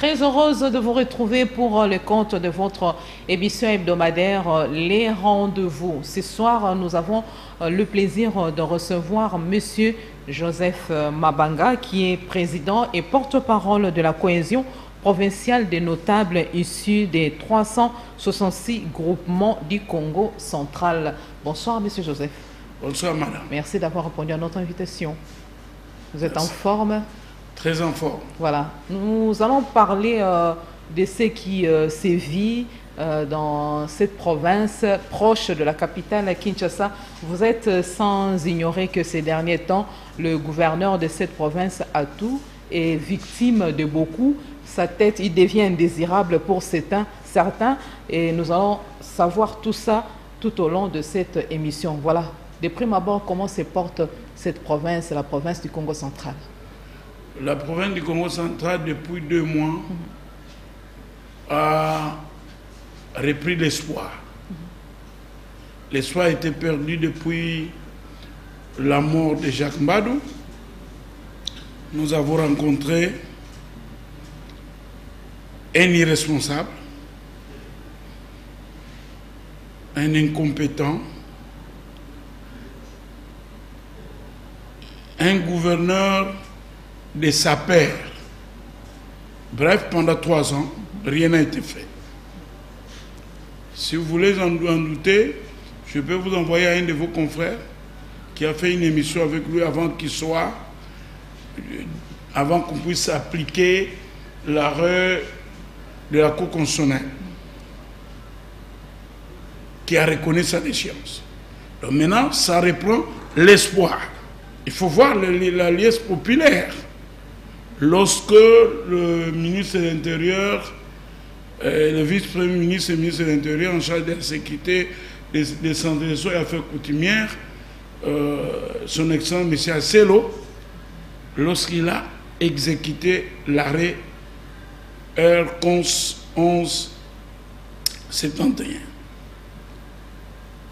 Très heureuse de vous retrouver pour le compte de votre émission hebdomadaire Les Rendez-vous. Ce soir, nous avons le plaisir de recevoir Monsieur Joseph Mabanga, qui est président et porte-parole de la cohésion provinciale des notables issus des 366 groupements du Congo central. Bonsoir, Monsieur Joseph. Bonsoir, madame. Merci d'avoir répondu à notre invitation. Vous êtes en forme? Très en forme. Voilà. Nous allons parler de ce qui sévit dans cette province proche de la capitale Kinshasa. Vous êtes sans ignorer que ces derniers temps, le gouverneur de cette province, Atou, est victime de beaucoup. Sa tête, il devient indésirable pour certains. Et nous allons savoir tout ça tout au long de cette émission. Voilà. De prime abord, comment se porte cette province, la province du Congo central? La province du Congo central, depuis 2 mois, a repris l'espoir. L'espoir a été perdu depuis la mort de Jacques Mbadou. Nous avons rencontré un irresponsable, un incompétent, un gouverneur de sa paire. Bref, pendant 3 ans, rien n'a été fait. Si vous voulez en douter, je peux vous envoyer à un de vos confrères qui a fait une émission avec lui avant qu'on puisse appliquer l'arrêt de la Cour constitutionnelle qui a reconnu sa déchéance. Donc maintenant, ça reprend l'espoir. Il faut voir l'alliance populaire. Lorsque le ministre de l'Intérieur, le vice-premier ministre et le ministre de l'Intérieur en charge de la sécurité, des centralisations et affaires coutumières, son excellent M. Asselo, lorsqu'il a exécuté l'arrêt R1171.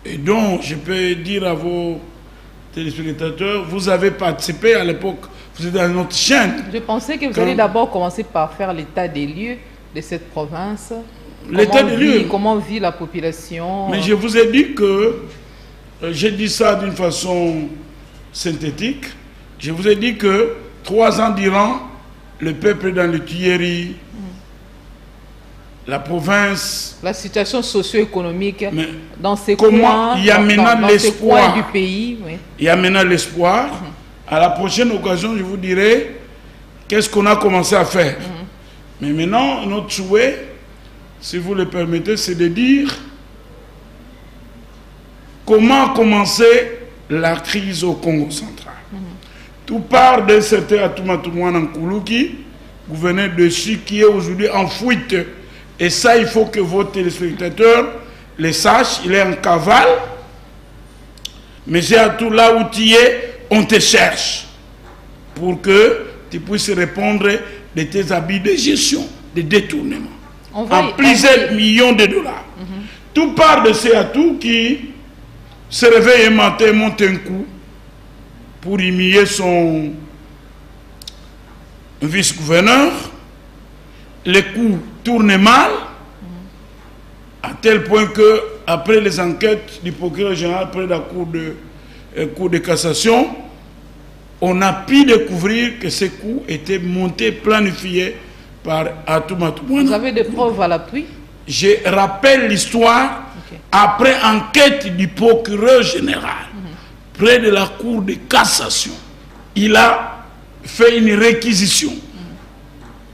Et donc, je peux dire à vos téléspectateurs, vous avez participé à l'époque, vous êtes dans notre chaîne. Je pensais que vous allez d'abord commencer par faire l'état des lieux de cette province. L'état des lieux. Comment vit la population? Mais je vous ai dit que, j'ai dit ça d'une façon synthétique, je vous ai dit que 3 ans durant, le peuple est dans le tuerie, la province... La situation socio-économique dans ces coins, il y a maintenant l'espoir du pays. Oui. Il y a maintenant l'espoir. À la prochaine occasion, je vous dirai qu'est-ce qu'on a commencé à faire. Mais maintenant, notre souhait, si vous le permettez, c'est de dire comment commencer la crise au Congo central. Tout part d'un certain Atoumatoumouane Nkoulouki, gouverneur de Chi, qui est aujourd'hui en fuite. Et ça, il faut que vos téléspectateurs le sachent. Il est en cavale. Mais c'est à tout là où tu es, on te cherche. Pour que tu puisses répondre de tes habits de gestion, de détournement. En plusieurs millions de dollars. Tout part de ces atouts qui se réveille un matin, monte un coup pour humilier son vice-gouverneur. Les coups tournent mal, à tel point que, après les enquêtes du procureur général près de la cour de cassation, on a pu découvrir que ces coups étaient montés, planifiés par Atoumatoumouane. Vous avez des preuves à l'appui? Je rappelle l'histoire après enquête du procureur général près de la cour de cassation. Il a fait une réquisition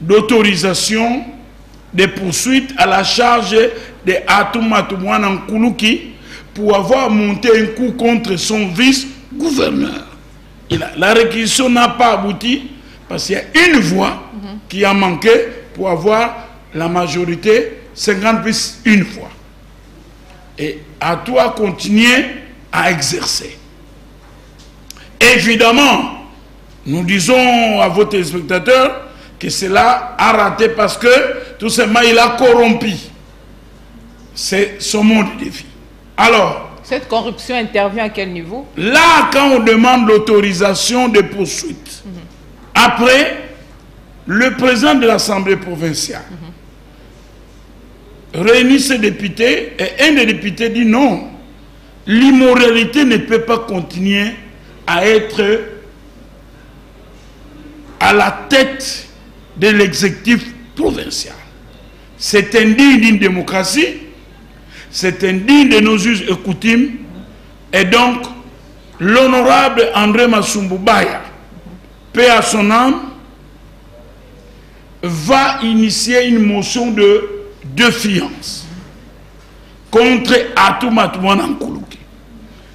d'autorisation de poursuite à la charge de Atoumatoumouane Nkoulouki pour avoir monté un coup contre son vice-gouverneur. La réquisition n'a pas abouti parce qu'il y a une voix qui a manqué pour avoir la majorité 50 plus une fois. Et à toi continuer à exercer. Évidemment, nous disons à vos téléspectateurs que cela a raté parce que tout simplement il a corrompu. C'est son monde de défi. Alors, cette corruption intervient à quel niveau? Là, quand on demande l'autorisation de poursuite, après le président de l'Assemblée provinciale réunit ses députés et un des députés dit non, l'immoralité ne peut pas continuer à être à la tête de l'exécutif provincial. C'est indigne d'une démocratie, c'est indigne de nos us et coutumes, et donc l'honorable André Masumbu-Baya, paix à son âme, va initier une motion de défiance contre Atou Matumwana Nkuluki.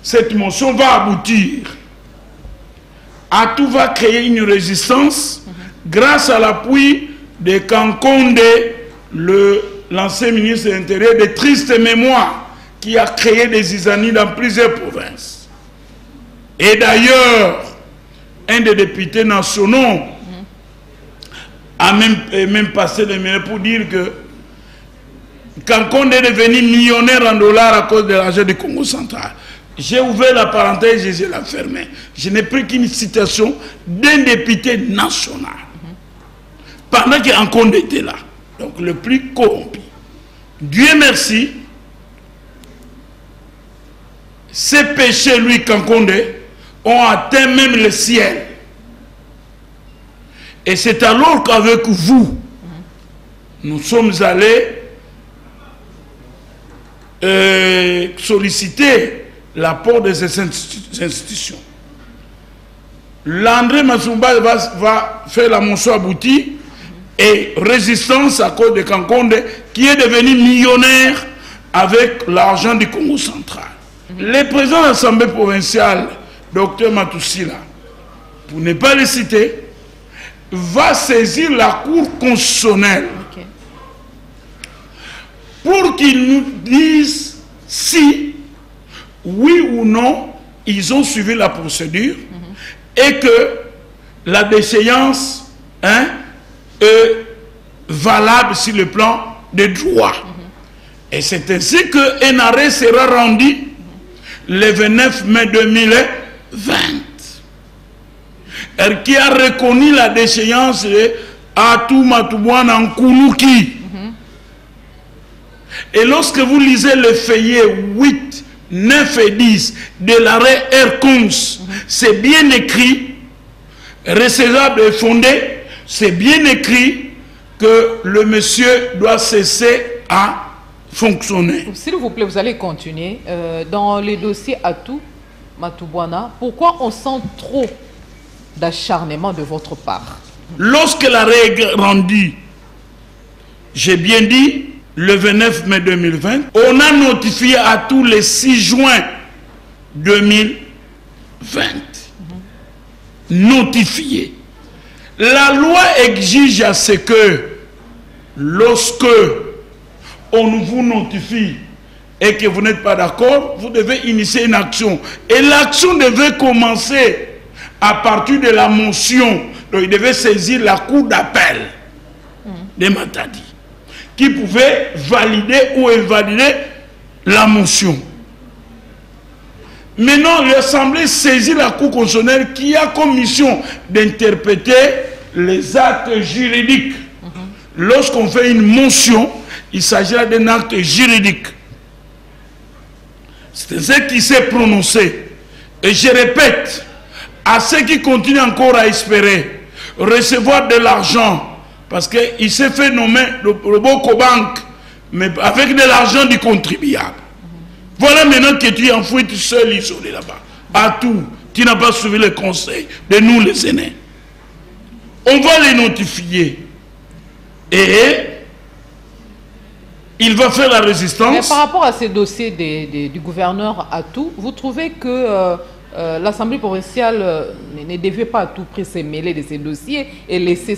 Cette motion va aboutir. Atou va créer une résistance grâce à l'appui de Kankonde, l'ancien ministre de l'Intérieur, de triste mémoire, qui a créé des isanies dans plusieurs provinces. Et d'ailleurs, un des députés nationaux a même passé des mails pour dire que Kankonde est devenu millionnaire en dollars à cause de l'argent du Congo central. J'ai ouvert la parenthèse et je l'ai fermée. Je n'ai pris qu'une citation d'un député national. Pendant que Kankonde était là. Donc le plus corrompu. Dieu merci, ces péchés, lui, Kankonde, ont atteint même le ciel. Et c'est alors qu'avec vous, nous sommes allés solliciter l'apport de ces institutions. L'André Masumba va faire la motion aboutie et résistance à cause de Kankonde qui est devenu millionnaire avec l'argent du Congo central. Le président de l'Assemblée provinciale, Dr Matussila, pour ne pas le citer, va saisir la Cour constitutionnelle pour qu'ils nous disent si, oui ou non, ils ont suivi la procédure et que la déchéance est valable sur le plan des droits. Et c'est ainsi qu'un arrêt sera rendu le 29 mai 2020. Qui a reconnu la déchéance de Atou Matumwana Nkuluki. Et lorsque vous lisez le feuillet 8, 9 et 10 de l'arrêt Aircons, c'est bien écrit, recevable et fondé, c'est bien écrit que le monsieur doit cesser à fonctionner. S'il vous plaît, vous allez continuer. Dans les dossiers Atou Matumwana, pourquoi on sent trop d'acharnement de votre part? Lorsque l'arrêt est rendu, j'ai bien dit, le 29 mai 2020, on a notifié à tous les 6 juin 2020. Notifié. La loi exige à ce que, lorsque on vous notifie et que vous n'êtes pas d'accord, vous devez initier une action. Et l'action devait commencer à partir de la motion. Donc il devait saisir la cour d'appel de Matadi, qui pouvait valider ou invalider la motion. Maintenant, l'Assemblée saisit la Cour constitutionnelle qui a comme mission d'interpréter les actes juridiques. Lorsqu'on fait une motion, il s'agira d'un acte juridique. C'est ce qui s'est prononcé. Et je répète, à ceux qui continuent encore à espérer recevoir de l'argent, parce qu'il s'est fait nommer le Boko Bank, mais avec de l'argent du contribuable. Voilà maintenant que tu es enfoui tout seul, isolé là-bas. À tout, tu n'as pas suivi le conseil de nous les aînés. On va les notifier. Et il va faire la résistance. Mais par rapport à ces dossiers du gouverneur Atou, vous trouvez que l'Assemblée provinciale ne devait pas à tout prix se mêler de ces dossiers et laisser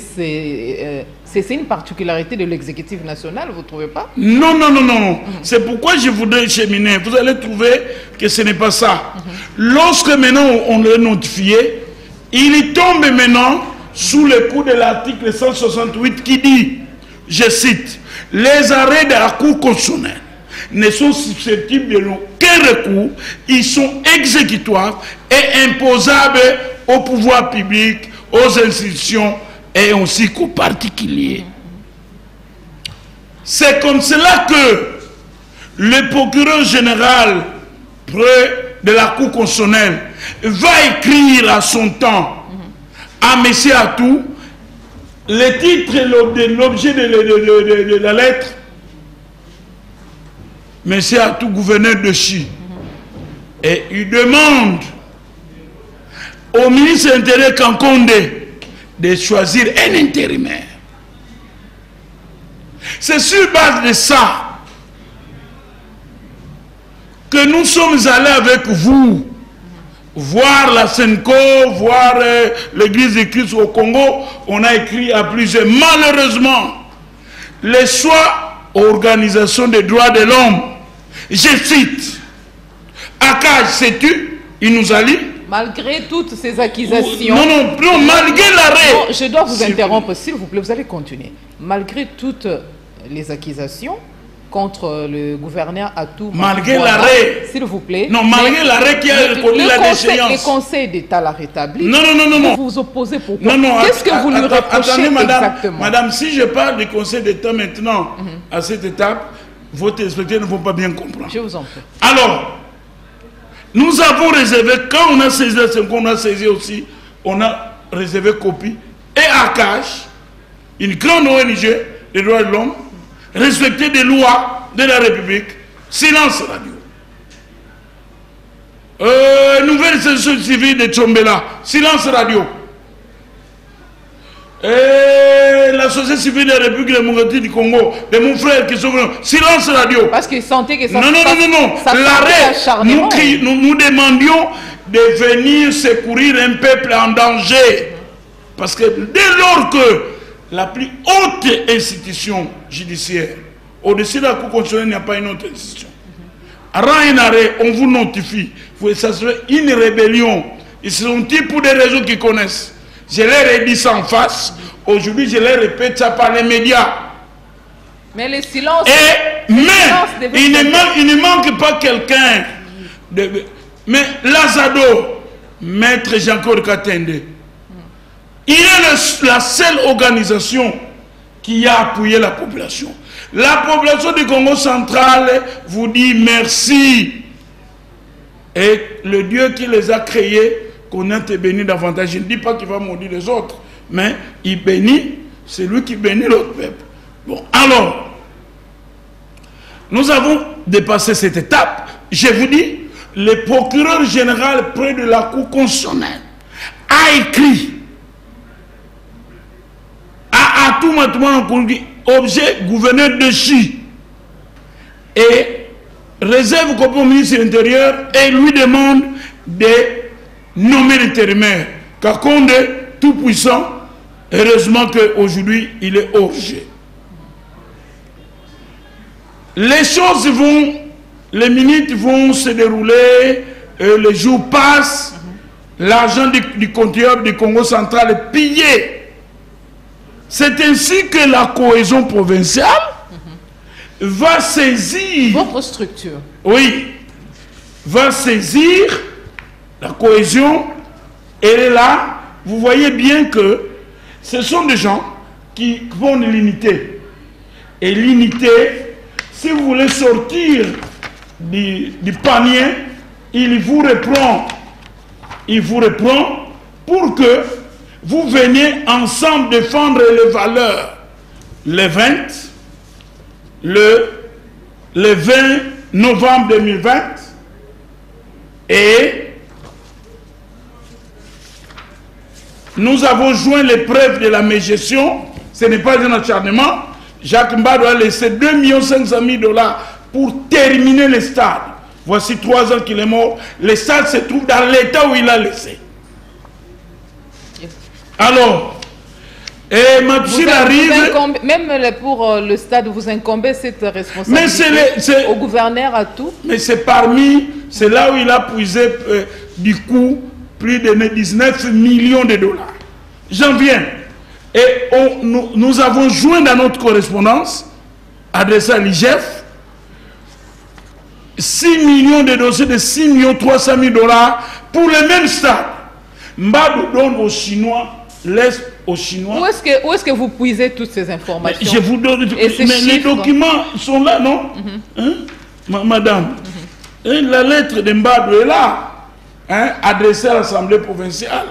c'est une particularité de l'exécutif national, vous ne trouvez pas? Non, non, non, non. C'est pourquoi je voudrais cheminer. Vous allez trouver que ce n'est pas ça. Lorsque maintenant on le notifié, il tombe maintenant sous le coup de l'article 168 qui dit, je cite, les arrêts de la Cour constitutionnelle ne sont susceptibles de aucun recours, ils sont exécutoires et imposables au pouvoir public, aux institutions et ainsi qu'aux particuliers. C'est comme cela que le procureur général près de la Cour constitutionnelle va écrire à son temps à M. Atou le titre et l'objet de la lettre. M. Atou, gouverneur de Chi, et il demande au ministre intérieur Kankonde de choisir un intérimaire. C'est sur base de ça que nous sommes allés avec vous voir la Senco, voir l'église de Christ au Congo. On a écrit à plusieurs. Malheureusement, les choix organisations des droits de l'homme, je cite, Akaj, sais-tu, il nous a dit. Malgré toutes ces accusations... Non, malgré l'arrêt... Je dois vous interrompre, s'il vous plaît, vous allez continuer. Malgré toutes les accusations contre le gouverneur Atou... Malgré l'arrêt... S'il vous plaît... Non, malgré l'arrêt qui a reconnu la déchéance... Le Conseil d'État l'a rétabli. Non. Vous vous opposez pourquoi? Non, qu'est-ce que vous lui reprochez exactement? Madame, si je parle du Conseil d'État maintenant, à cette étape, vos téléspectateurs ne vont pas bien comprendre. Je vous en prie. Alors... Nous avons réservé, quand on a saisi la Senco, on a saisi aussi, on a réservé copie. Et Akash, une grande ONG des droits de l'homme, respecter des lois de la République, silence radio. Nouvelle société civile de Tchombela, silence radio. La société civile de la République démocratique du Congo, de mon frère qui sont venus, silence radio. Parce qu'ils sentaient que ça... Non. L'arrêt, nous demandions de venir secourir un peuple en danger. Parce que dès lors que la plus haute institution judiciaire, au-dessus de la Cour constitutionnelle, il n'y a pas une autre institution. Rend un arrêt, on vous notifie. Ça serait une rébellion. Ils sont-ils pour des raisons qu'ils connaissent. Je leur ai dit ça en face. Aujourd'hui, je leur répète ça par les médias. Mais le silence... Il ne manque pas quelqu'un. Mais Lazado, maître Jean-Claude Katende, il est la seule organisation qui a appuyé la population. La population du Congo central vous dit merci. Et le Dieu qui les a créés, qu'on a été béni davantage. Je ne dis pas qu'il va maudire les autres, mais il bénit, c'est lui qui bénit l'autre peuple. Bon, alors, nous avons dépassé cette étape. Je vous dis, le procureur général près de la Cour constitutionnelle a écrit à tout maintenant objet gouverneur de Chi et réserve copie au ministre de l'Intérieur et lui demande de nommer l'intérimaire. Kakonde, tout puissant, heureusement qu'aujourd'hui il est hors jeu. Les choses vont, les minutes vont se dérouler, les jours passent, l'argent du contribuable du Congo central est pillé. C'est ainsi que la cohésion provinciale va saisir... Votre structure. Oui, va saisir la cohésion, elle est là. Vous voyez bien que ce sont des gens qui vont de l'unité. Et l'unité, si vous voulez sortir du panier, il vous reprend. Il vous reprend pour que vous veniez ensemble défendre les valeurs. Le 20 novembre 2020 et nous avons joint les preuves de la mégestion. Ce n'est pas un acharnement. Jacques Mba doit laisser 2 500 000 $ pour terminer le stade. Voici 3 ans qu'il est mort. Le stade se trouve dans l'état où il a laissé. Alors, et Mathieu arrive... Même pour le stade, vous incombez cette responsabilité au gouverneur à tout. Mais c'est parmi... C'est là où il a puisé du coup plus de 19 millions de $. J'en viens. Et nous avons joint dans notre correspondance, adressée à l'IGF, 6 millions de dossiers de 6 300 000 $ pour le même stade. Mbadou donne aux Chinois aux Chinois. Où est-ce que vous puisez toutes ces informations? Mais je vous donne... Mais les documents sont là, non? Hein? Madame, hein, la lettre de Mbadou est là, hein, adressée à l'Assemblée provinciale,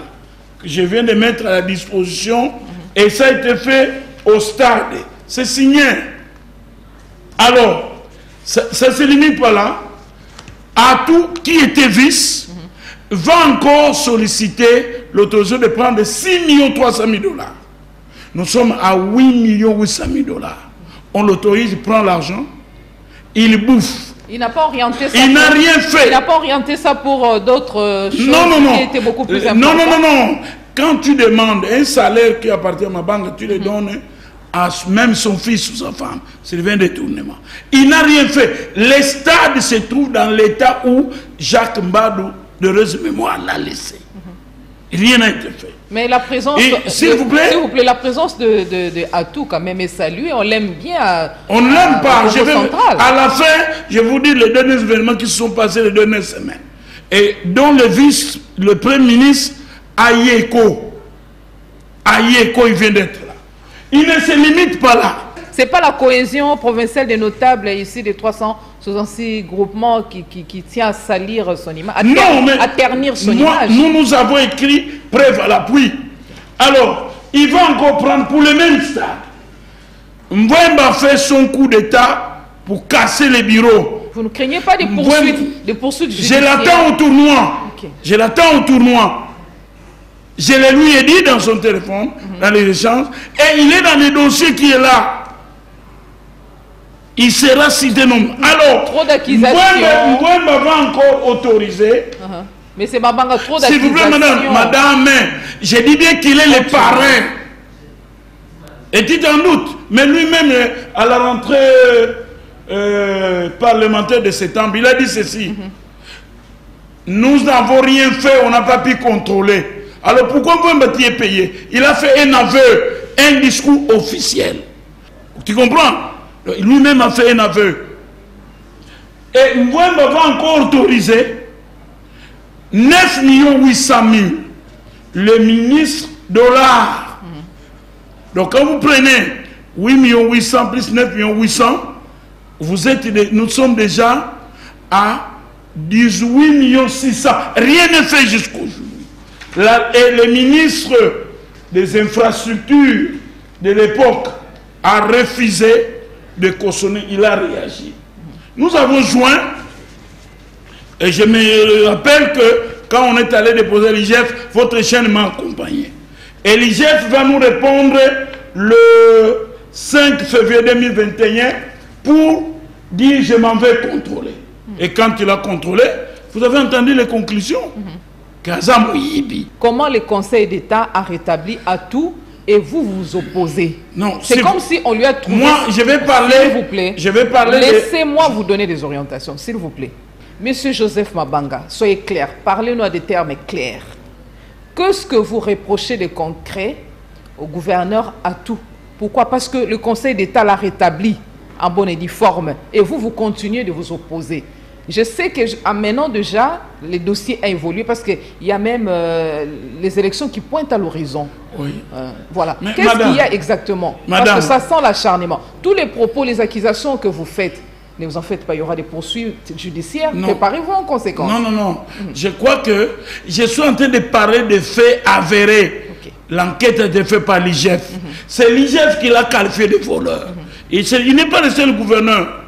que je viens de mettre à la disposition, et ça a été fait au stade. C'est signé. Alors, ça ne se limite pas là. Atou, qui était vice, va encore solliciter l'autorisation de prendre 6 300 000 $. Nous sommes à 8 800 000 $. On l'autorise, il prend l'argent, il bouffe. Il n'a pas orienté ça. Il n'a rien fait. Il n'a pas orienté ça pour d'autres choses qui étaient beaucoup plus importantes. Non. Quand tu demandes un salaire qui appartient à ma banque, tu le donnes à même son fils ou sa femme. C'est un détournement. Il n'a rien fait. Le stade se trouve dans l'état où Jacques Mbadou, d'heureuse mémoire, l'a laissé. Rien n'a été fait. Mais la présence, s'il vous plaît, la présence de Atou quand même est saluée. On l'aime bien. On ne l'aime pas. À la fin, je vous dis les derniers événements qui se sont passés les dernières semaines. Et dont le Premier ministre Ayeko, il vient d'être là. Il ne se limite pas là. Ce n'est pas la cohésion provinciale des notables ici des 366 groupements qui tient à salir son image, à ternir son image. Nous avons écrit preuve à l'appui. Alors, il va encore prendre pour le même stade. Mbouemba fait son coup d'État pour casser les bureaux. Vous ne craignez pas des poursuites judiciaires? Je l'attends au tournoi. Okay. Je l'attends au tournoi. Je le lui ai dit dans son téléphone, dans les échanges, et il est dans les dossiers qui est là. Il sera cité non. Alors, trop d'accusations. Mbouemba va encore autoriser. Mais c'est Mabanga, trop d'accusations. S'il vous plaît, madame, je dis bien qu'il est le parrain. Et tu t'en doutes. Mais lui-même, à la rentrée parlementaire de septembre, il a dit ceci. Nous n'avons rien fait, on n'a pas pu contrôler. Alors pourquoi Mbouemba est payé? Il a fait un aveu, un discours officiel. Tu comprends? Lui-même a fait un aveu. Et Mbouemba va encore autoriser 9 800 000 le ministre dollars. Donc quand vous prenez 8 800 plus 9 800, nous sommes déjà à 18 600 000. Rien n'est fait jusqu'aujourd'hui. Et le ministre des infrastructures de l'époque a refusé de cautionner. Il a réagi. Nous avons joint, et je me rappelle que quand on est allé déposer l'IGF, votre chaîne m'a accompagné. Et l'IGF va nous répondre le 5 février 2021 pour dire je m'en vais contrôler. Et quand il a contrôlé, vous avez entendu les conclusions. Comment le Conseil d'État a rétabli Atou et vous vous opposez? Non, c'est comme si on lui a trouvé... Moi, je vais parler... S'il vous plaît. Je vais parler... Laissez-moi vous donner des orientations, s'il vous plaît. Monsieur Joseph Mabanga, soyez clair. Parlez-nous à des termes clairs. Qu'est-ce que vous reprochez de concret au gouverneur Atou? Pourquoi? Parce que le Conseil d'État l'a rétabli en bonne et due forme. Et vous continuez de vous opposer. Je sais que maintenant déjà, les dossiers ont évolué parce qu'il y a même les élections qui pointent à l'horizon. Oui. Voilà. Qu'est-ce qu'il y a exactement? Parce que ça sent l'acharnement. Tous les propos, les accusations que vous faites, ne vous en faites pas, il y aura des poursuites judiciaires. Préparez-vous en conséquence. Non. Je crois que je suis en train de parler de faits avérés. Okay. L'enquête a été faite par l'IGF. C'est l'IGF qui l'a qualifié de voleur. Il n'est pas le seul gouverneur.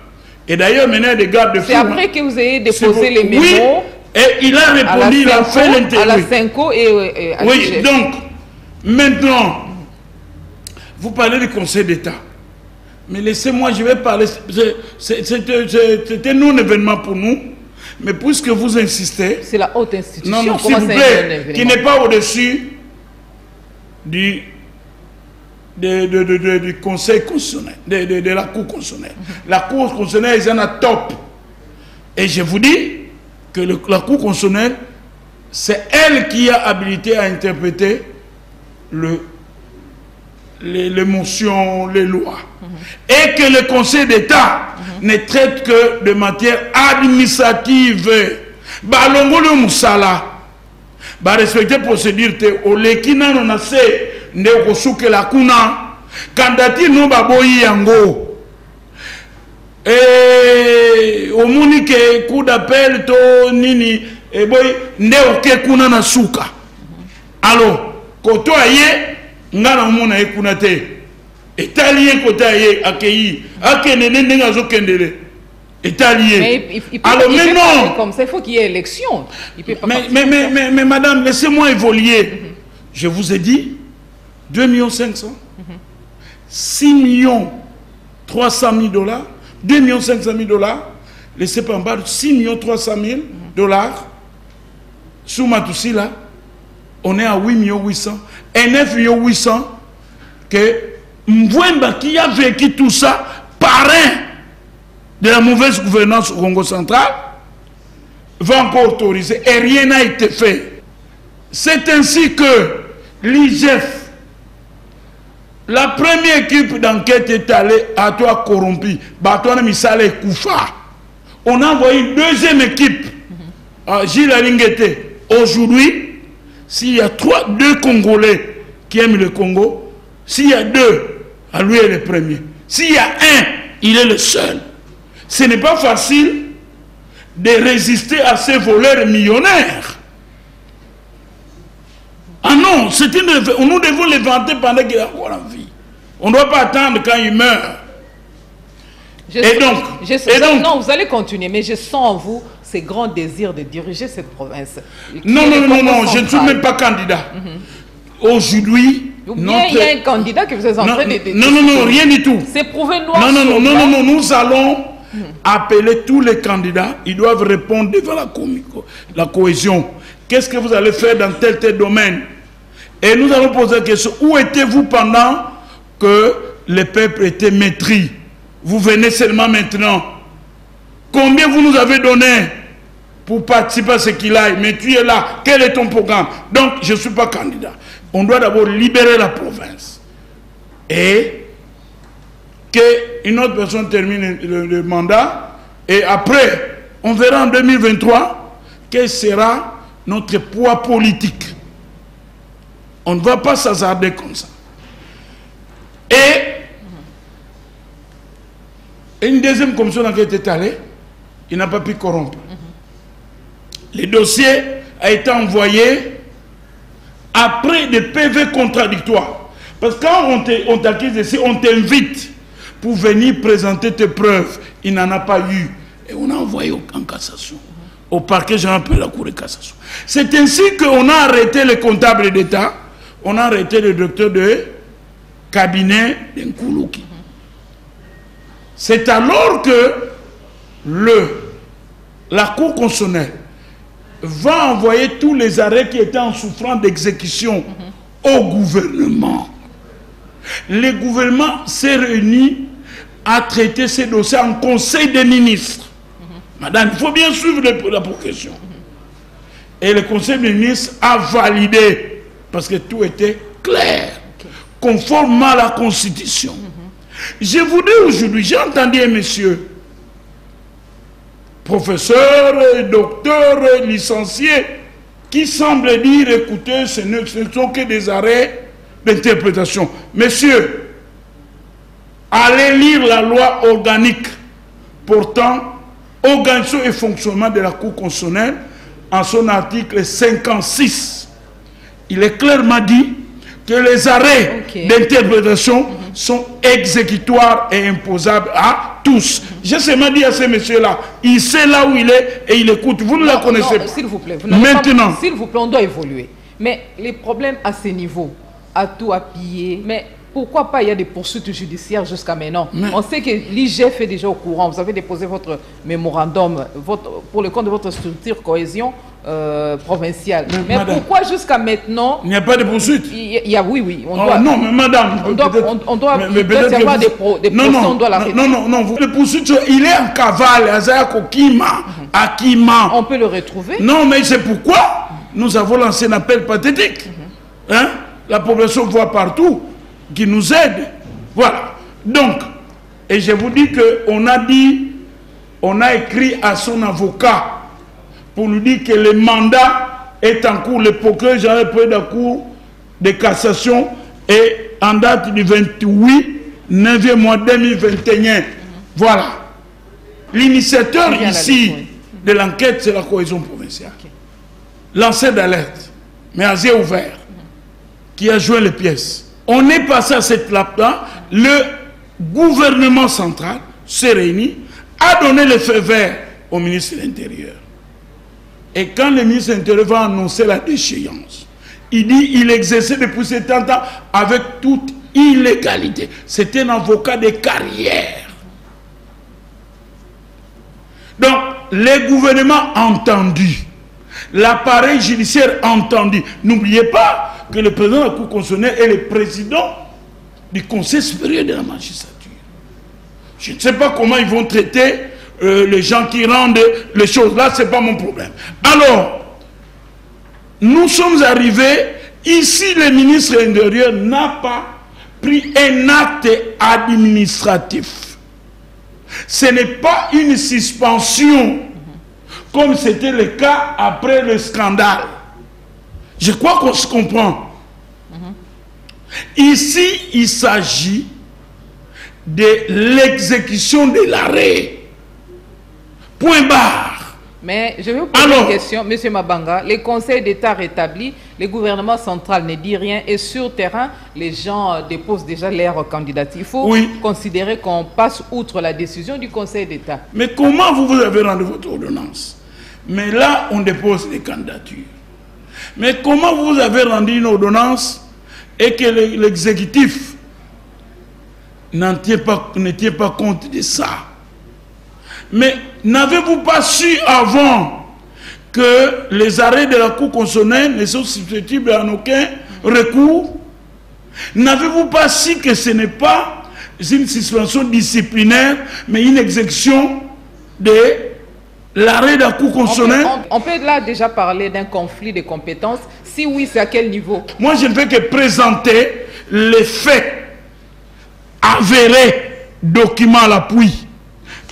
Et d'ailleurs, maintenant, des gardes de fou. C'est après que vous ayez déposé les mémos. Oui, et il a répondu, il a fait l'interview. À la Cinco et à oui, l'IGF. Donc, maintenant, vous parlez du Conseil d'État. Mais laissez-moi, je vais parler. C'était non-événement pour nous. Mais puisque vous insistez... C'est la haute institution. Non, s'il vous plaît, qui n'est pas au-dessus du Conseil constitutionnel, de la Cour constitutionnelle. La Cour constitutionnelle est en top. Et je vous dis que la Cour constitutionnelle, c'est elle qui a habilité à interpréter les motions, les lois. Et que le Conseil d'État ne traite que de matière administrative. Balongolo Moussala. Respecter procédure, au lekina non assez ndeko suke la kuna candidature no baboyi yango omoni ke coup d'appel to nini boy ndeko ke kuna na suka alors koto aye ngana omona ekuna te italien koto aye akei akene ndenga zo kendele italien. Mais il peut, alors mais non comme ça, il faut qu'il y ait élection. Il peut pas mais madame, laissez-moi évoluer. Je vous ai dit 2 500 000, 6 300 000 $, 2 500 000 $, laissez pas en bas 6 300 000 $. Sous Matoussi là, on est à 8 800 000 et 9 800 000 que Mvouemba qui a vécu tout ça, parrain de la mauvaise gouvernance au Congo central, va encore autoriser et rien n'a été fait. C'est ainsi que l'IGF, la première équipe d'enquête est allée à toi corrompu. On a envoyé une deuxième équipe à Gilles Alingete. Aujourd'hui, s'il y a 2 Congolais qui aiment le Congo, s'il y a 2, à lui est le premier. S'il y a 1, il est le seul. Ce n'est pas facile de résister à ces voleurs millionnaires. Ah non, nous devons les vanter pendant qu'il est encore en vie. On ne doit pas attendre quand il meurt. Non, vous allez continuer, mais je sens en vous ces grands désirs de diriger cette province. Non, je ne suis même pas candidat. Aujourd'hui, il y a un candidat que vous êtes en train de... Non, rien du tout. C'est prouvé noir sur blanc. Non, nous allons appeler tous les candidats. Ils doivent répondre devant la cohésion. Qu'est-ce que vous allez faire dans tel domaine? Et nous allons poser la question. Où étiez-vous pendant que le peuple était maîtris? Vous venez seulement maintenant. Combien vous nous avez donné pour participer à ce qu'il aille? Mais tu es là. Quel est ton programme? Donc, je ne suis pas candidat. On doit d'abord libérer la province. Et qu'une autre personne termine le mandat. Et après, on verra en 2023 quel sera notre poids politique. On ne va pas s'hasarder comme ça. Et une deuxième commission d'enquête est allée, il n'a pas pu corrompre. Le dossier a été envoyé après des PV contradictoires. Parce que quand on t'accuse ici, on t'invite pour venir présenter tes preuves. Il n'en a pas eu. Et on a envoyé en cassation. Au parquet général de la Cour de cassation. C'est ainsi qu'on a arrêté les comptables d'État, on a arrêté le directeur de cabinet d'Nkoulouki. C'est alors que la Cour constitutionnelle va envoyer tous les arrêts qui étaient en souffrance d'exécution au gouvernement. Le gouvernement s'est réuni à traiter ces dossiers en conseil des ministres. Madame, il faut bien suivre la progression. Et le conseil des ministres a validé, parce que tout était clair, conformément à la Constitution. Je vous dis aujourd'hui, j'ai entendu un monsieur, professeur, docteur, licencié, qui semble dire, écoutez, ce ne sont que des arrêts d'interprétation. Messieurs, allez lire la loi organique portant organisation et fonctionnement de la Cour constitutionnelle en son article 56. Il est clairement dit que les arrêts d'interprétation sont exécutoires et imposables à tous. J'ai seulement dit à ces messieurs-là, il sait là où il est et il écoute. Vous ne la connaissez pas. S'il vous plaît, maintenant. S'il vous plaît, on doit évoluer. Mais les problèmes à ce niveau, à tout appuyer, mais pourquoi pas il y a des poursuites judiciaires jusqu'à maintenant? On sait que l'IGF est déjà au courant. Vous avez déposé votre mémorandum pour le compte de votre structure cohésion provinciale. Mais pourquoi jusqu'à maintenant... Il n'y a pas de poursuite? Oui. On doit, non, mais madame... On doit y avoir des procès, on doit l'arrêter. Non, le poursuite, il est en cavale, à Kima. On peut le retrouver? Non, mais c'est pourquoi nous avons lancé un appel pathétique. La population voit partout qui nous aide. Voilà. Donc, et je vous dis qu'on a écrit à son avocat pour lui dire que le mandat est en cours. Le procureur général de la Cour de cassation et en date du 28, 9e mois 2021. Voilà. L'initiateur ici de l'enquête, c'est la cohésion provinciale. Lanceur d'alerte, mais à yeux ouverts, qui a joué les pièces. On est passé à cette étape-là. Le gouvernement central s'est réuni, a donné le feu vert au ministre de l'Intérieur. Et quand le ministre de l'Intérieur va annoncer la déchéance, il dit qu'il exerçait depuis 70 ans avec toute illégalité. C'était un avocat de carrière. Donc, le gouvernement entendu, l'appareil judiciaire entendu. N'oubliez pas que le président de la Cour constitutionnelle est le président du Conseil supérieur de la magistrature. Je ne sais pas comment ils vont traiter les gens qui rendent les choses. Là, ce n'est pas mon problème. Alors, nous sommes arrivés, ici le ministre de l'Intérieur n'a pas pris un acte administratif. Ce n'est pas une suspension, comme c'était le cas après le scandale. Je crois qu'on se comprend. Ici, il s'agit de l'exécution de l'arrêt. Point barre. Mais je vais vous poser une question, M. Mabanga. Les conseils d'État rétablis, le gouvernement central ne dit rien et sur terrain, les gens déposent déjà leur candidature. Il faut considérer qu'on passe outre la décision du conseil d'État. Mais comment vous avez rendu votre ordonnance? Mais là, on dépose les candidatures. Mais comment vous avez rendu une ordonnance et que l'exécutif ne tient pas compte de ça? Mais n'avez-vous pas su avant que les arrêts de la Cour constitutionnelle ne sont susceptibles à aucun recours? N'avez-vous pas su que ce n'est pas une suspension disciplinaire, mais une exécution de l'arrêt de la Cour constitutionnelle? On peut là déjà parler d'un conflit de compétences. Si oui, c'est à quel niveau? Moi, je ne fais que présenter les faits avérés, documents à l'appui.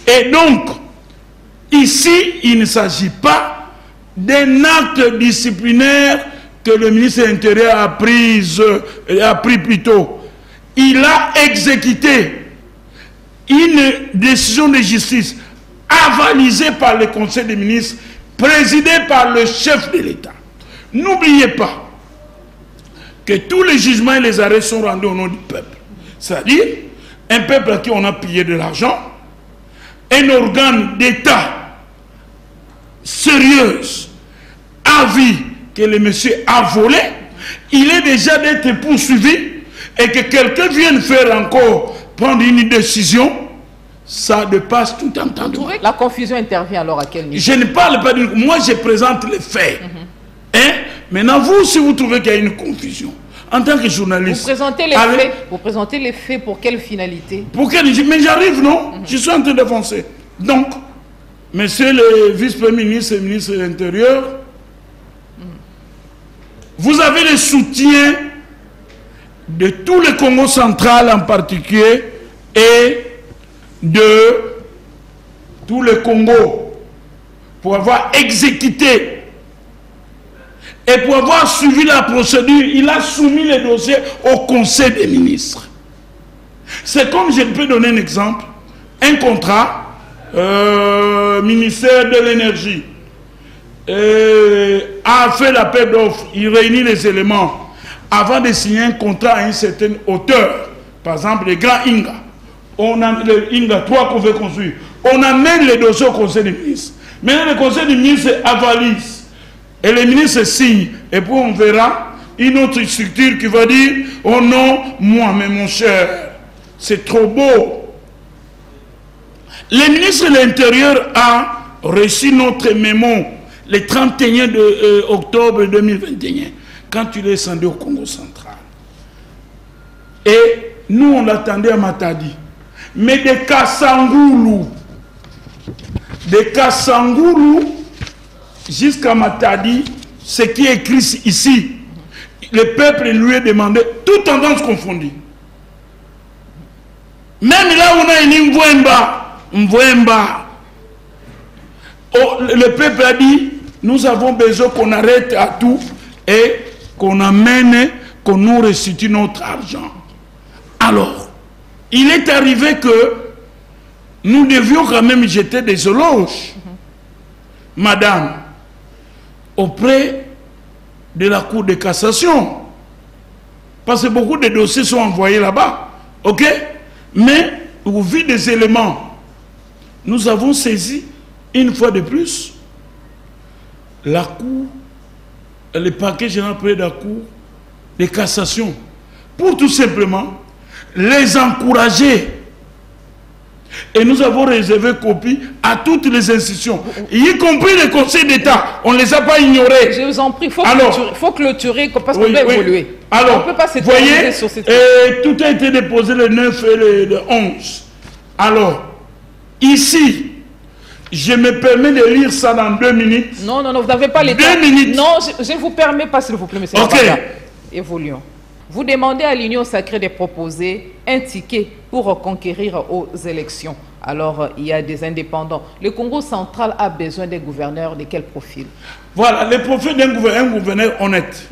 Et donc, ici, il ne s'agit pas d'un acte disciplinaire que le ministre de l'Intérieur a pris plus tôt. Il a exécuté une décision de justice avalisée par le Conseil des ministres, présidée par le chef de l'État. N'oubliez pas que tous les jugements et les arrêts sont rendus au nom du peuple. C'est-à-dire, un peuple à qui on a pillé de l'argent, un organe d'État sérieux a vu que le monsieur a volé, il est déjà d'être poursuivi et que quelqu'un vienne faire encore prendre une décision, ça dépasse tout entendement. La confusion intervient alors à quel niveau? Je ne parle pas d'une... Moi, je présente les faits. Hein? Maintenant, vous, si vous trouvez qu'il y a une confusion, en tant que journaliste... Vous présentez les faits pour quelle finalité? Pour quelle... Mais j'arrive, non? Je suis en train d'avancer. Donc, monsieur le vice-premier ministre et ministre de l'Intérieur, vous avez le soutien de tout le Congo central en particulier et de tout le Congo pour avoir exécuté et pour avoir suivi la procédure. Il a soumis les dossiers au Conseil des ministres. C'est comme, je peux donner un exemple, un contrat, ministère de l'énergie a fait l'appel d'offres, il réunit les éléments avant de signer un contrat à une certaine hauteur. Par exemple, les grands Inga, on a le Inga 3 qu'on veut construire, on amène les dossiers au Conseil des ministres. Maintenant, le Conseil des ministres avalise et les ministres signent, et puis on verra une autre structure qui va dire oh non, moi, mais mon cher, c'est trop beau. Le ministre de l'Intérieur a reçu notre mémo le 31 octobre 2021, quand il est descendu au Congo central. Et nous, on l'attendait à Matadi. Mais de Kassangoulou jusqu'à Matadi, ce qui est écrit ici, le peuple lui a demandé, toutes tendances confondues. Même là où on a une Mvouemba, le peuple a dit, nous avons besoin qu'on arrête à tout et qu'on amène qu'on nous restitue notre argent. Alors, il est arrivé que nous devions quand même jeter des éloges, madame, auprès de la Cour de cassation. Parce que beaucoup de dossiers sont envoyés là-bas. Ok? Mais, au vu des éléments, nous avons saisi, une fois de plus, la Cour, le parquet général près de la Cour de cassation, pour tout simplement les encourager. Et nous avons réservé copie à toutes les institutions, y compris le Conseil d'État. On ne les a pas ignorés. Je vous en prie, il faut clôturer parce qu'on doit évoluer. Alors, on peut pas voyez, sur cette... tout a été déposé le 9 et le 11. Alors, ici, je me permets de lire ça dans 2 minutes. Non, non, non, vous n'avez pas les 2 minutes. Non, je ne vous permets pas, s'il vous plaît, monsieur. Ok. Évoluons. Vous demandez à l'Union sacrée de proposer un ticket pour conquérir aux élections. Alors, il y a des indépendants. Le Congo central a besoin des gouverneurs de quel profil? Voilà, le profil d'un gouverneur honnête.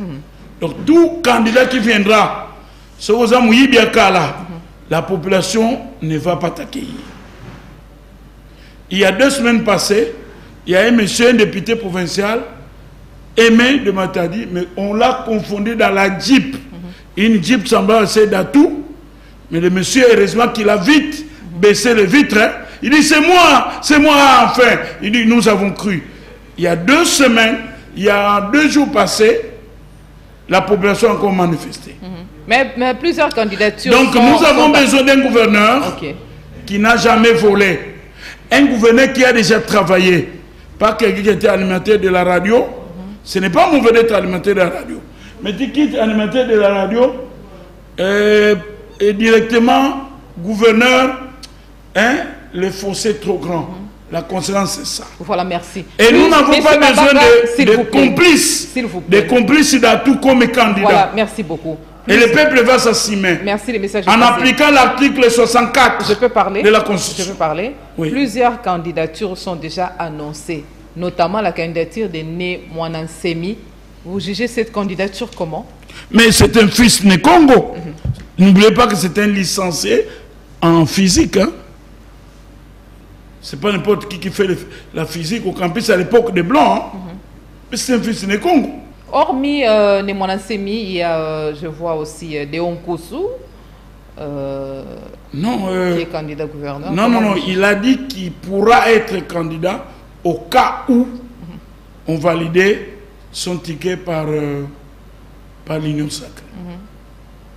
Donc, tout candidat qui viendra, la population ne va pas t'accueillir. Il y a 2 semaines passées, il y a un monsieur, un député provincial, Aimé de Matadi, mais on l'a confondu dans la Jeep. Une Jeep semblait assez d'atout, mais le monsieur, heureusement qu'il a vite baissé les vitres. Hein. Il dit, c'est moi, enfin. Il dit, nous avons cru. Il y a 2 semaines, il y a 2 jours passés, la population a encore manifesté. Mais plusieurs candidatures. Donc nous avons besoin d'un gouverneur qui n'a jamais volé. Un gouverneur qui a déjà travaillé. Pas quelqu'un qui était animateur de la radio. Ce n'est pas mauvais d'être animateur de la radio. Mais tu quittes animateur de la radio et directement gouverneur, hein, le fossé est trop grand. La conséquence c'est ça. Voilà, merci. Et nous n'avons pas besoin de complices. Des complices d'Atou comme candidat. Voilà, merci beaucoup. Et le peuple va s'assumer. Merci, les messages. En appliquant l'article 64 de la Constitution. Je peux parler. Oui. Plusieurs candidatures sont déjà annoncées, notamment la candidature de Né Mwanansemi. Vous jugez cette candidature comment? Mais c'est un fils de Congo. N'oubliez pas que c'est un licencié en physique. Hein? C'est pas n'importe qui fait la physique au campus à l'époque des Blancs. Hein? Mais c'est un fils de Congo. Hormis Né Mwanansemi, il y a, je vois aussi Deon Koussou, qui est candidat gouverneur. Non, il a dit qu'il pourra être candidat au cas où on validait son ticket par l'Union sacrée.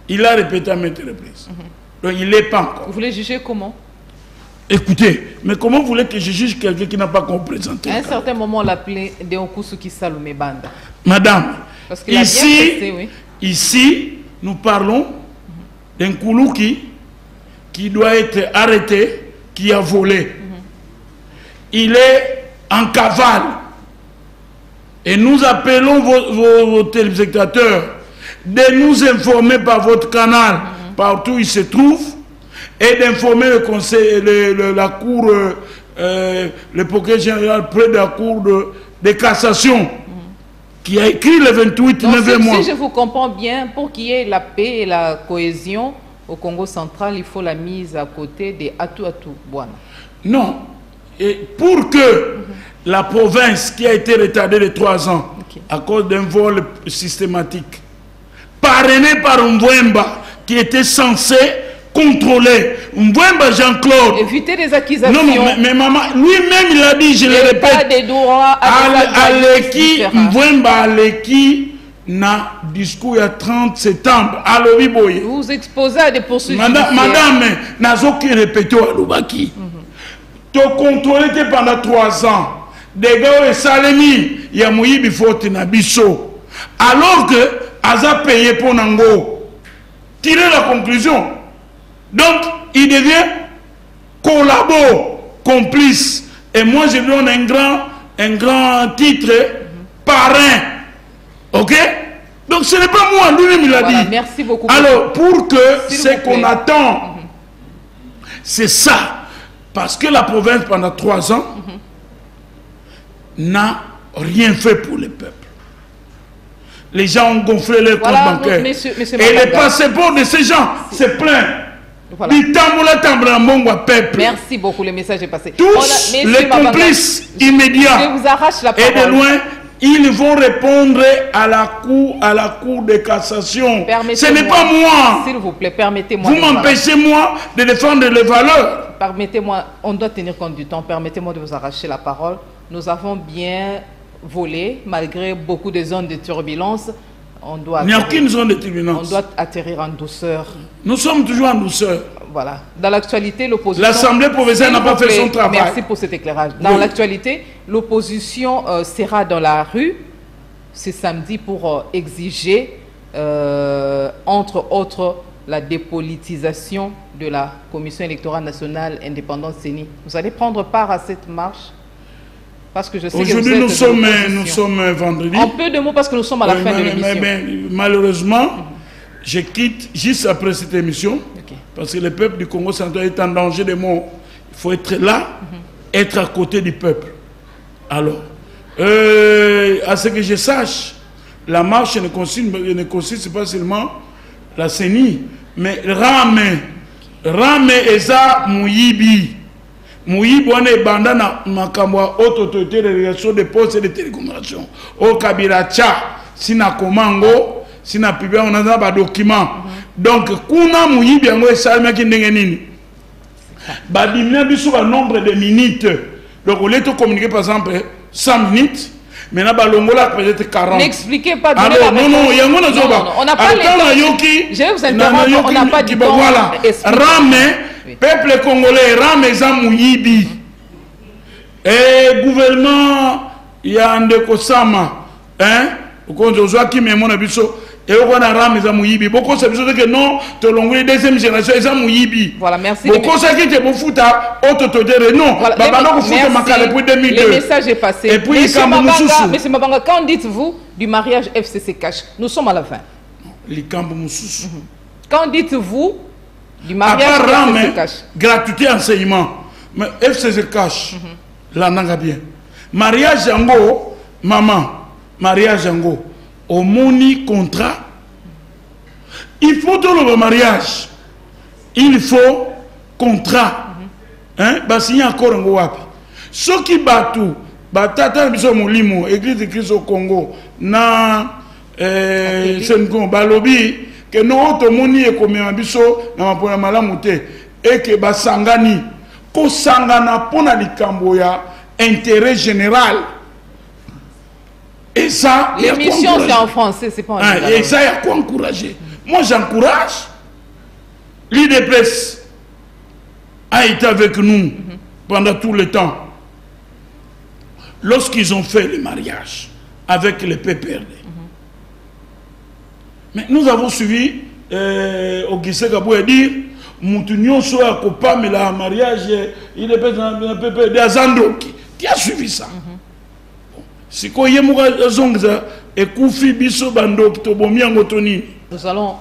Il a répété à maintes reprises. Donc il n'est pas encore. Vous voulez juger comment? Écoutez, mais comment vous voulez que je juge quelqu'un qui n'a pas encore présenté? À un certain moment, on l'appelait Deon Koussou qui Salomé Banda. Madame, ici, nous parlons d'un Koulouki qui doit être arrêté, qui a volé. Il est en cavale. Et nous appelons vos téléspectateurs de nous informer par votre canal, partout où il se trouve, et d'informer le conseil, la cour, le procureur général près de la cour de cassation, qui a écrit le 28 novembre. Si je vous comprends bien, pour qu'il y ait la paix et la cohésion au Congo central, il faut la mise à côté des Atou Bouana. Non. Et pour que la province qui a été retardée de 3 ans à cause d'un vol systématique, parrainé par Mbouemba, qui était censé contrôler Mbouemba Jean-Claude. Éviter des accusations. Non, mais maman, lui-même il a dit, je le répète, pas des droits Aleki, Mbouemba Aleki n'a discours il y a 30 septembre. Alors, vous vous exposez à des poursuites. Madame, Nazoki répété à Lubaki. Tu contrôlé pendant 3 ans. Des gars et Salemi, il y a Moïbi Forte Nabiso. Alors que Aza payé pour Nango. Tirez la conclusion. Donc, il devient collabo, complice. Et moi, je donne un grand titre, parrain. Ok? Donc, ce n'est pas moi, lui-même, il a dit. Merci beaucoup. Alors, pour que ce qu'on attend, c'est ça. Parce que la province, pendant 3 ans, n'a rien fait pour le peuple. les gens ont gonflé leurs comptes bancaires. Et les passeports de ces gens, c'est plein. Voilà. Merci beaucoup, le message est passé. Tous les complices immédiats je vous arrache la parole. Et de loin, ils vont répondre à la cour de cassation. Ce n'est pas moi. S'il vous plaît, permettez-moi. Vous m'empêchez, moi, de défendre les valeurs. Permettez-moi, on doit tenir compte du temps. Permettez-moi de vous arracher la parole. Nous avons bien volé, malgré beaucoup de zones de turbulence. Il n'y a aucune zone de turbulence. On doit atterrir en douceur. Nous sommes toujours en douceur. Voilà. Dans l'actualité, l'opposition... L'Assemblée provinciale n'a pas fait son travail. Merci pour cet éclairage. Dans l'actualité, l'opposition sera dans la rue ce samedi pour exiger, entre autres, la dépolitisation de la Commission électorale nationale indépendante CENI. Vous allez prendre part à cette marche? Parce que je sais aujourd'hui, que nous sommes vendredi. En peu de mots, parce que nous sommes à la fin de l'émission. Mais malheureusement, je quitte juste après cette émission. Parce que le peuple du Congo central est en danger de mort. Il faut être là, être à côté du peuple. Alors, à ce que je sache, la marche ne consiste pas seulement la CENI, mais Rame Eza Mouyibi. Mouyibi, on est bandé dans Makamwa, haute autorité de régulation des postes et de télécommunications. Au Kabiracha, Sina Komango, Sina Pibia, on a des documents. Donc, kuna Mouyibi, on est salma qui n'est nini. Badimina biso un nombre de minutes. Donc, on est communiquer par exemple 100 minutes. Maintenant, balongola peut-être 40. N'expliquez pas. Alors, non, il y a un autre. On n'a pas le temps. Je vais vous interrompre, on n'a pas du temps. Voilà. Rame, peuple congolais, Rame Zamouyibi. Et gouvernement, il y a un Ndeko-sama. Hein? Quand on voit qui met mon abisso. Et on a Rame Zamouyibi. Beaucoup se disent que non, tu l'as deuxième génération, Zamouyibi. Voilà, merci. Beaucoup se disent que vous foutez auto-todéré. Non, le message est passé. Et puis, Monsieur Mabanga, quand dites-vous du mariage FCC Cash? Nous sommes à la fin. Quand dites-vous du mariage FCC Cash? Gratuité enseignement. Mais FCC Cash, là, n'a bien. Mariage Yango, maman, mariage Yango. Au moni contrat, il faut tout le mariage. Il faut contrat. Hein? Signer encore un wapi. Ce qui batu, batata biso molimo, église de Christ au Congo, na senko balobi que non to moni e comme biso na mapona malamu te et que basangani ko sangana pona likambo ya intérêt général. Et ça, l'émission c'est en français, c'est pas en anglais. Et ça, il y a quoi encourager? Moi, j'encourage. L'IDPS a été avec nous pendant tout le temps. Lorsqu'ils ont fait le mariage avec le PPRD. Mais nous avons suivi Augustin Kabou a dit Moutounion soit copain, mais le mariage, il est dans le PPRD à Zandro. Qui a suivi ça? Nous allons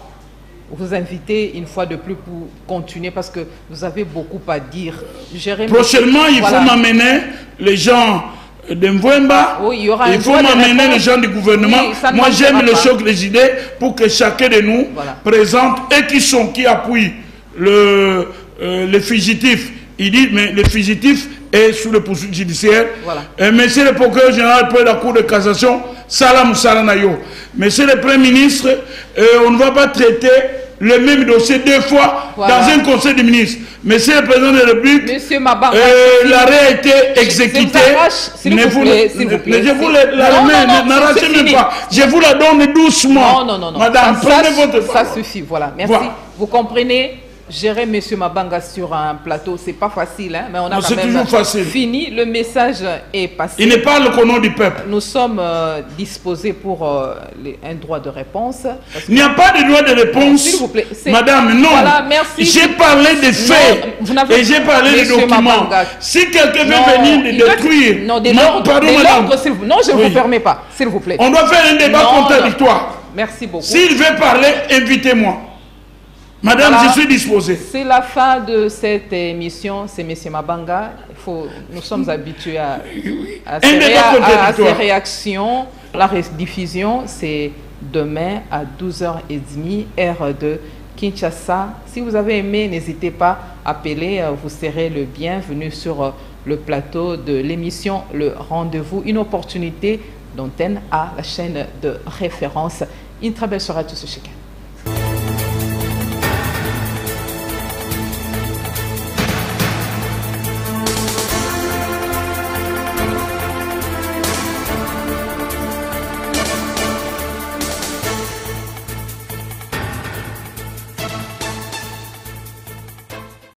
vous inviter une fois de plus pour continuer parce que vous avez beaucoup à dire. Prochainement, il faut m'amener les gens de Mvouemba, il faut m'amener les gens du gouvernement. Moi, j'aime le choc des idées pour que chacun de nous présente et qui appuient le fugitif. Il dit, mais le fugitif est sous le poursuite judiciaire. Monsieur le procureur général de la Cour de cassation, Salam Salanayo. Monsieur le Premier ministre, on ne va pas traiter le même dossier deux fois dans un conseil des ministres. Monsieur le Président de la République, l'arrêt a été exécuté. S'il vous plaît. Je vous n'arrachez même pas. Je vous la donne doucement. Non. Madame, prenez votre parole. Ça suffit, voilà. Merci. Vous comprenez? Gérer M. Mabanga sur un plateau, c'est pas facile, hein, mais on a quand même fini. Le message est passé. Il ne parle qu'au nom du peuple. Nous sommes disposés pour un droit de réponse. Il n'y a pas de droit de réponse. S'il vous plaît. Madame, non. Voilà, merci. J'ai parlé des faits et j'ai parlé des documents. Mabanga. Si quelqu'un veut venir les détruire, non, je ne vous permets pas, s'il vous plaît. On doit faire un débat contradictoire. Merci beaucoup. S'il veut parler, invitez-moi. Madame, voilà, je suis disposé. C'est la fin de cette émission. C'est M. Mabanga. Nous sommes habitués à ces réactions. La rediffusion, c'est demain à 12h30, heure de Kinshasa. Si vous avez aimé, n'hésitez pas à appeler, vous serez le bienvenu sur le plateau de l'émission Le Rendez-vous, une opportunité d'antenne à la chaîne de référence. Une très belle soirée à tous, chacun.